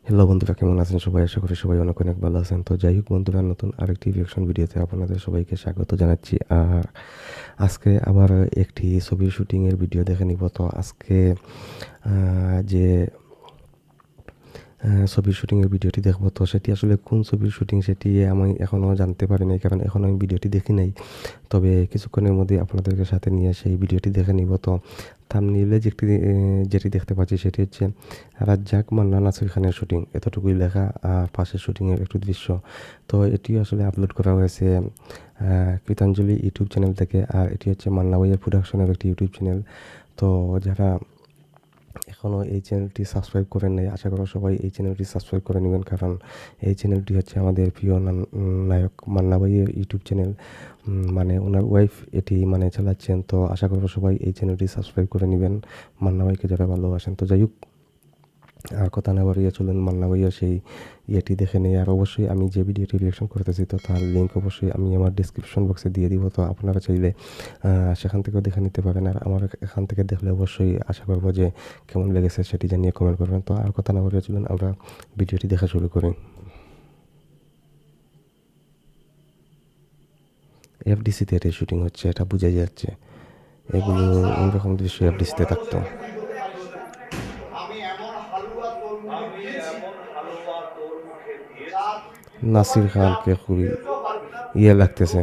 Hello বন্ধুরা, কেমন আছেন সবাই? আশা করি সবাই অনেক অনেক ভালো আছেন। তো যাই হোক বন্ধুরা, নতুন আরেকটি রিঅ্যাকশন ভিডিওতে আপনাদের সবাইকে স্বাগত জানাচ্ছি। আর আজকে আবার একটি ছবির শুটিংয়ের ভিডিও দেখে নিব। তো আজকে যে ছবির শুটিংয়ের ভিডিওটি দেখবো, তো সেটি আসলে কোন ছবির শুটিং সেটি আমি এখনও জানতে পারি নাই, কারণ এখনও আমি ভিডিওটি দেখি নাই। তবে কিছুক্ষণের মধ্যে আপনাদেরকে সাথে নিয়ে সেই ভিডিওটি দেখে নিব। তো থাম্বনেইলে যেটি দেখতে পাচ্ছি সেটি হচ্ছে রাজ্জাক, মান্না, নাসির খানের শুটিং, এতটুকুই লেখা। আর পাশের শুটিংয়ের একটু দৃশ্য। তো এটিও আসলে আপলোড করা হয়েছে কৃতাঞ্জলি ইউটিউব চ্যানেল থেকে। আর এটি হচ্ছে মান্না ভাইয়ের প্রোডাকশনের একটি ইউটিউব চ্যানেল। তো যারা এখনও এই চ্যানেলটি সাবস্ক্রাইব করেন নাই, আশা করা সবাই এই চ্যানেলটি সাবস্ক্রাইব করে নেবেন, কারণ এই চ্যানেলটি হচ্ছে আমাদের প্রিয় নায়ক মান্না ভাইয়ের ইউটিউব চ্যানেল। মানে ওনার ওয়াইফ এটি মানে চালাচ্ছেন। তো আশা করবো সবাই এই চ্যানেলটি সাবস্ক্রাইব করে নেবেন, মান্না ভাইকে যারা ভালোবাসেন। তো যাই হোক, আর কথা না বাড়িয়ে চলুন মান্না ভাইয়া সেই ইয়েটি দেখে নেই। আর অবশ্যই আমি যে ভিডিওটি রিঅ্যাকশন করতেছি, তো তার লিঙ্ক অবশ্যই আমি আমার ডিসক্রিপশন বক্সে দিয়ে দিব। তো আপনারা চাইলে সেখান থেকেও দেখে নিতে পারেন। আর আমার এখান থেকে দেখলে অবশ্যই আশা করবো যে কেমন লেগেছে সেটি জানিয়ে কমেন্ট করবেন। তো আর কথা না বাড়িয়ে চলুন আমরা ভিডিওটি দেখা শুরু করি। এফডিসিতে এটি শুটিং হচ্ছে, এটা বোঝাই যাচ্ছে। এগুলো এইরকম দৃশ্য এফডিসিতে থাকতো। নাসির খানকে খুবই লাগতেছে।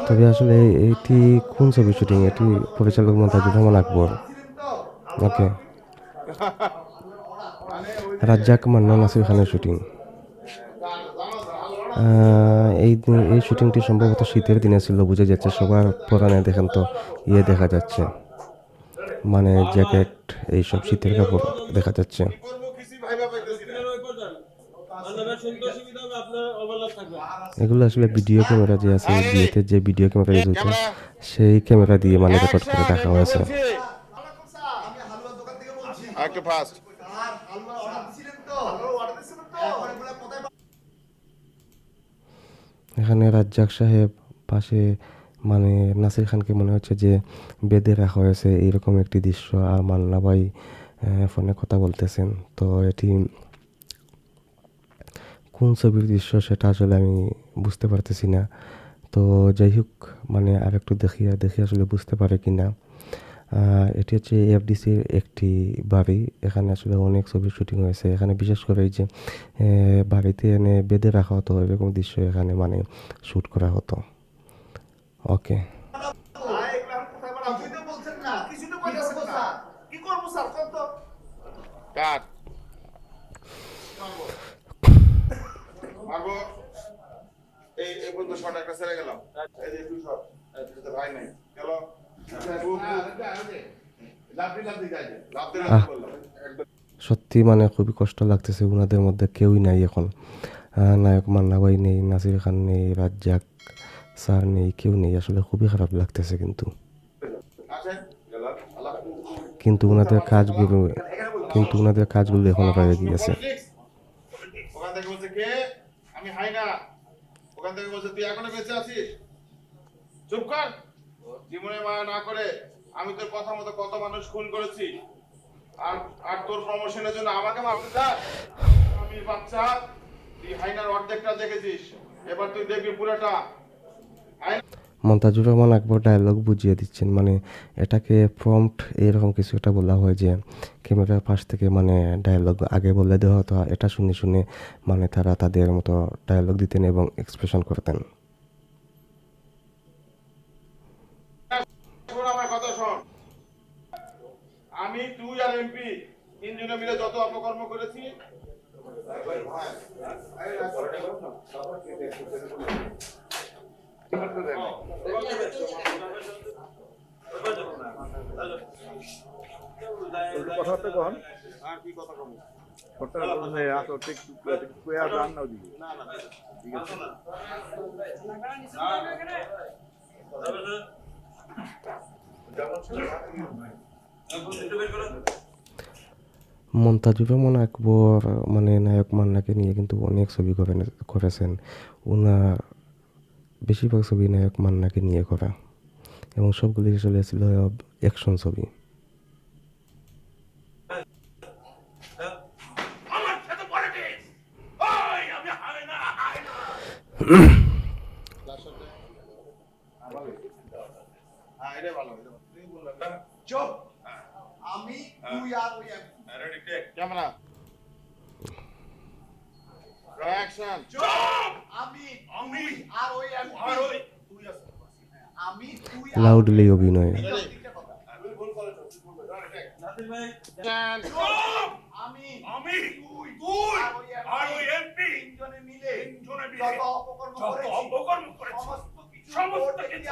তবে আসলে এটি কোন ছবির শুটিং? এটি পরিচালক মন্তাজুর রহমান আকবর। ওকে, রাজ্জাক, মান্না, নাসির খানের শুটিং। এই শুটিংটি সম্ভবত শীতের দিনে ছিল, বোঝা যাচ্ছে। সবার পরনে দেখেন তো দেখা যাচ্ছে, মানে জ্যাকেট, এইসব শীতের কাপড় দেখা যাচ্ছে। এগুলো আসলে ভিডিও ক্যামেরা যে আছে, বিয়েতে যে ভিডিও ক্যামেরা ইউজ হতো, সেই ক্যামেরা দিয়ে মানে রেকর্ড করে রাখা হয়েছে। এখানে রাজ্জাক সাহেব, পাশে মানে নাসির খানকে মনে হচ্ছে যে বেঁধে রাখা হয়েছে, এইরকম একটি দৃশ্য। আর মান্না ভাই ফোনে কথা বলতেছেন। তো এটি কোন ছবির দৃশ্য সেটা আসলে আমি বুঝতে পারতেছি না। তো যাই হোক, মানে আর একটু দেখি আসলে বুঝতে পারে কি না। এটি হচ্ছে এফডিসির একটি বাড়ি। এখানে আসলে অনেক ছবির শুটিং হয়েছে। এখানে বিশেষ করে এই যে বাড়িতে এনে বেঁধে রাখা হতো, এরকম দৃশ্য এখানে মানে শ্যুট করা হতো। ওকে, কাট মারবো। এই পর্যন্ত শট একটা ছেড়ে গেলাম। এই যে দুই শট, এটাতে ভাই নাই গেল। লাভি লাভি যায়, লাভতে আহ, বললাম একদম। সত্যি মানে খুবই কষ্ট লাগতেছে। ওনাদের মধ্যে কেউই নাই এখন। নায়ক মান্না ভাই নেই, নাসির খান নেই, রাজ্জাক স্যার নেই, কেউ নেই। আসলে খুবই খারাপ লাগতেছে। কিন্তু আসেন গেল আল্লাহ। কিন্তু ওনাদের কাজগুলো কিন্তু ওনাদের কাজগুলো এখনো বাইরে গিয়েছে। ওখান থেকে বলছে কে? আমি হাই না। ওখান থেকে বলছে তুই এখনো বেঁচে আছিস? চুপ কর। জীবনে মায়া না করে আমি তোর কথা মতো কত মানুষ খুন করেছি। আর আর তোর প্রমোশনের জন্য আমাকে মারতে চাস? আমি বাচ্চা, তুই হাইনার অর্ধেকটা দেখেছিস, এবার তুই দেখবি পুরোটা। মন্তাজুর রহমান আকবর ডায়লগ বুঝিয়ে দিচ্ছেন, মানে এটাকে প্রম্পট এরকম কিছু একটা বলা হয়, যে ক্যামেরার পাশ থেকে মানে ডায়লগ আগে বলে দেওয়া হতো, এটা শুনে শুনে মানে তারা তাদের মতো ডায়লগ দিতেন এবং এক্সপ্রেশন করতেন। শোন আমার কথা শোন। আমি তুই আর এমপি তিনজনে মিলে যত অপকর্ম করেছি, কথাবার্তা কখন আর কি কথা কম। রান না ওদিকে ঠিক আছে। মন্তাজুর রহমান আকবর মানে নায়ক মান্নাকে নিয়ে কিন্তু অনেক ছবি করেছেন। ওনার বেশিরভাগ ছবি নায়ক মান্নাকে নিয়ে করা, এবং সবগুলি আসলে ছিল অ্যাকশন ছবি। যার সাথে হ্যাঁ এটা ভালো তুমি বললে না চুপ আমি তুই আর ওই রেডি টেক ক্যামেরা অ্যাকশন চুপ আমি আর ওই তুই আমি তুই আর লাউডলি অভিনয়। তিনটা কথা। আমি ভুল করেছো নাদির ভাই আমি তুই আর ওই এমপি তিনজনে মিলে যত অপকর্ম করেছি সমস্ত কিছু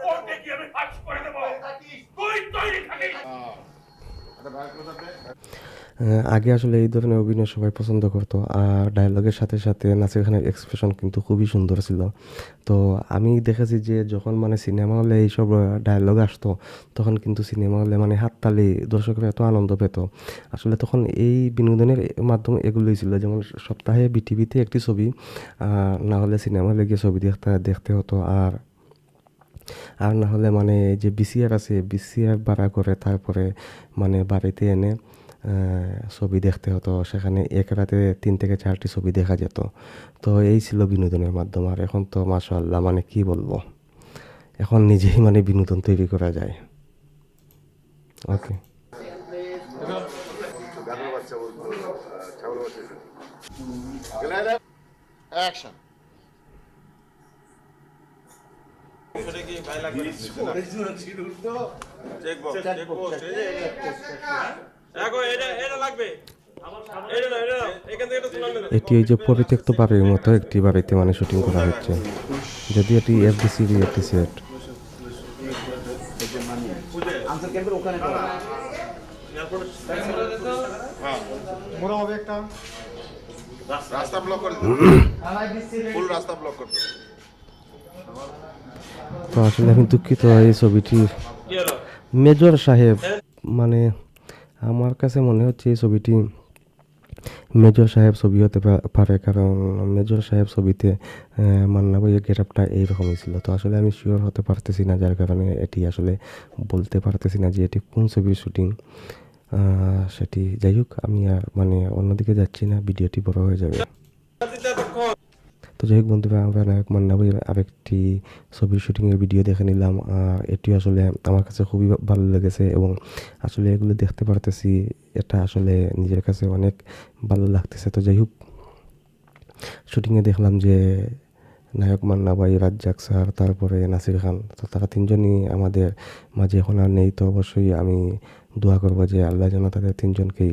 কোর্টে গিয়ে আমি ফাঁস করে দেব তুই তৈরি থাকিস এটা ভাই কোথাতে আগে আসলে এই ধরনের অভিনয় সবাই পছন্দ করতো, আর ডায়লগের সাথে সাথে নাসির খানের এক্সপ্রেশন কিন্তু খুবই সুন্দর ছিল। তো আমি দেখেছি যে যখন মানে সিনেমা হলে এইসব ডায়লগ আসতো তখন কিন্তু সিনেমা হলে মানে হাততালি দর্শকরা এত আনন্দ পেত। আসলে তখন এই বিনোদনের মাধ্যম এগুলোই ছিল, যেমন সপ্তাহে বিটিভিতে একটি ছবি, না হলে সিনেমা হলে গিয়ে ছবি দেখতে হতো, আর না হলে মানে যে বিসিআর আছে বিসিআর ভাড়া করে তারপরে মানে বাড়িতে এনে ছবি দেখতে হতো। সেখানে এক রাতে 3 থেকে 4টি ছবি দেখা যেত। তো এই ছিল বিনোদনের মাধ্যম। আর এখন তো মাশাআল্লাহ মানে কি বলবো, এখন নিজেই মানে বিনোদন তৈরি করা যায়। ওকে, গানের বাচ্চা বলতো ছাগল বাচ্চা অ্যাকশন সেটা কি ভাই লাগবে চেক বক্স দেখো এটা লাগবে এটা না এখান থেকে এটা শোনান না এটি এই যে পরিত্যক্ত বাড়ির মতো একটি বাড়িতে মানে শুটিং করা হচ্ছে, যদি এটি এফডিসি একটি সেট। রাস্তা ব্লক করে ফুল রাস্তা ব্লক করতে তো আসলে আমি দুঃখিত এই ছবিটির কি হলো মেজর সাহেব, মানে আমার কাছে মনে হচ্ছে এই ছবিটি মেজর সাহেব ছবি হতে পারে, কারণ মেজর সাহেব ছবিতে মান্না ভাইয়ের গেটআপটা এইরকমই ছিল। তো আসলে আমি শিওর হতে পারতেছি না, যার কারণে এটি আসলে বলতে পারতেছি না যে এটি কোন ছবির শুটিং সেটি। যাই হোক, আমি আর মানে অন্যদিকে যাচ্ছি না, ভিডিওটি বড় হয়ে যাবে। তো যাই হোক বন্ধুরা, আমরা নায়ক মান্না ভাইয়ের আরেকটি ছবির শুটিংয়ের ভিডিও দেখে নিলাম। এটি আসলে আমার কাছে খুবই ভালো লেগেছে, এবং আসলে এগুলো দেখতে পারতেছি, এটা আসলে নিজের কাছে অনেক ভালো লাগতেছে। তো যাই হোক, শুটিংয়ে দেখলাম যে নায়ক মান্না ভাই, রাজ্জাক স্যার, তারপরে নাসির খান, তো তারা তিনজনই আমাদের মাঝে এখন আর নেই। তো অবশ্যই আমি দোয়া করবো যে আল্লাহ যেন তাদের তিনজনকেই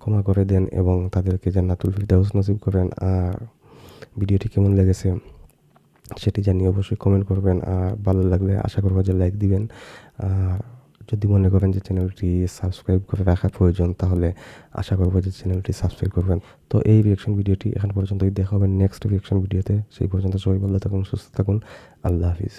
ক্ষমা করে দেন এবং তাদেরকে জান্নাতুল ফিরদাউস নসিব করেন। আর ভিডিওটি কেমন লেগেছে সেটি জানিয়ে অবশ্যই কমেন্ট করবেন, আর ভালো লাগলে আশা করবো যে লাইক দিবেন। আর যদি মনে করেন যে চ্যানেলটি সাবস্ক্রাইব করে রাখা প্রয়োজন, তাহলে আশা করবো যে চ্যানেলটি সাবস্ক্রাইব করবেন। তো এই রিয়াকশন ভিডিওটি এখন পর্যন্তই, দেখা হবে নেক্সট রিয়াকশন ভিডিওতে। সেই পর্যন্ত সবাই ভালো থাকুন, সুস্থ থাকুন, আল্লাহ হাফিজ।